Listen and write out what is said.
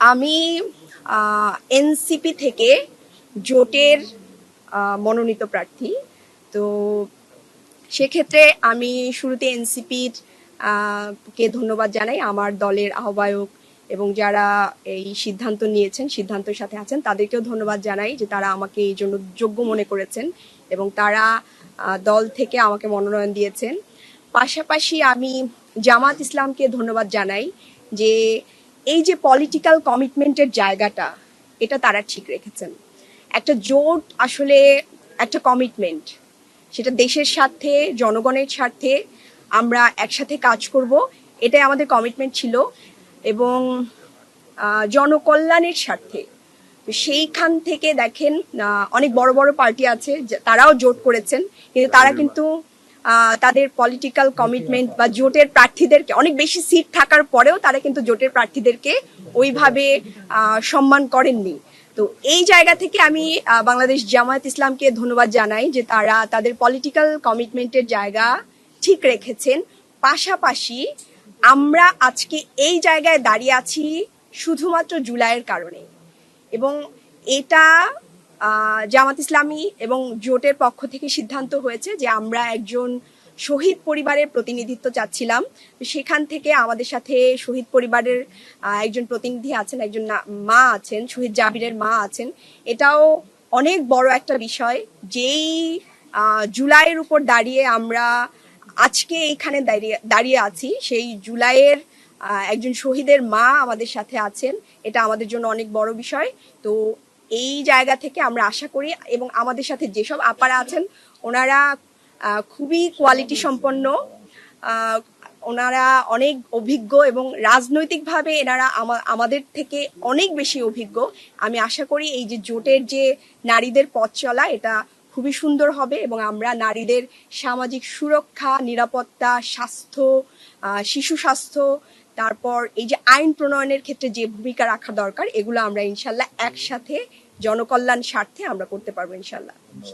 আমি এনসিপি থেকে জোটের মনোনীত প্রার্থী। তো সেক্ষেত্রে আমি শুরুতে এনসিপির কে ধন্যবাদ জানাই, আমার দলের আহ্বায়ক এবং যারা এই সিদ্ধান্ত নিয়েছেন, সিদ্ধান্তের সাথে আছেন, তাদেরকেও ধন্যবাদ জানাই যে তারা আমাকে এই জন্য যোগ্য মনে করেছেন এবং তারা দল থেকে আমাকে মনোনয়ন দিয়েছেন। পাশাপাশি আমি জামাত ইসলামকে ধন্যবাদ জানাই যে এই যে পলিটিক্যাল কমিটমেন্টের জায়গাটা, এটা তারা ঠিক রেখেছেন। একটা জোট আসলে একটা কমিটমেন্ট, সেটা দেশের স্বার্থে, জনগণের স্বার্থে আমরা একসাথে কাজ করব, এটাই আমাদের কমিটমেন্ট ছিল এবং জনকল্যাণের স্বার্থে। তো সেইখান থেকে দেখেন অনেক বড় বড় পার্টি আছে, তারাও জোট করেছেন, কিন্তু তারা কিন্তু তাদের পলিটিক্যাল কমিটমেন্ট বা জোটের প্রার্থীদেরকে, অনেক বেশি সিট থাকার পরেও তারা কিন্তু জোটের প্রার্থীদেরকে ওইভাবে সম্মান করেননি। তো এই জায়গা থেকে আমি বাংলাদেশ জামায়াত ইসলামকে ধন্যবাদ জানাই যে তারা তাদের পলিটিক্যাল কমিটমেন্টের জায়গা ঠিক রেখেছেন। পাশাপাশি আমরা আজকে এই জায়গায় দাঁড়িয়ে আছি শুধুমাত্র জুলাইয়ের কারণে, এবং এটা জামাত ইসলামী এবং জোটের পক্ষ থেকে সিদ্ধান্ত হয়েছে যে আমরা একজন শহীদ পরিবারের প্রতিনিধিত্ব চাচ্ছিলাম। সেখান থেকে আমাদের সাথে শহীদ পরিবারের একজন প্রতিনিধি আছেন, একজন মা আছেন, শহীদ জাবিরের মা আছেন। এটাও অনেক বড় একটা বিষয়, যেই জুলাইয়ের উপর দাঁড়িয়ে আমরা আজকে এইখানে দাঁড়িয়ে আছি, সেই জুলাইয়ের একজন শহীদের মা আমাদের সাথে আছেন। এটা আমাদের জন্য অনেক বড় বিষয়। তো এই জায়গা থেকে আমরা আশা করি, এবং আমাদের সাথে যেসব আপারা আছেন ওনারা খুবই কোয়ালিটি সম্পন্ন, ওনারা অনেক অভিজ্ঞ এবং রাজনৈতিকভাবে এনারা আমাদের থেকে অনেক বেশি অভিজ্ঞ। আমি আশা করি এই যে জোটের যে নারীদের পথ চলা, এটা খুবই সুন্দর হবে এবং আমরা নারীদের সামাজিক সুরক্ষা, নিরাপত্তা, স্বাস্থ্য, শিশু স্বাস্থ্য, তারপর এই যে আইন প্রণয়নের ক্ষেত্রে যে ভূমিকা রাখা দরকার, এগুলো আমরা ইনশাল্লাহ একসাথে জনকল্যাণ স্বার্থে আমরা করতে পারবো ইনশাল্লাহ।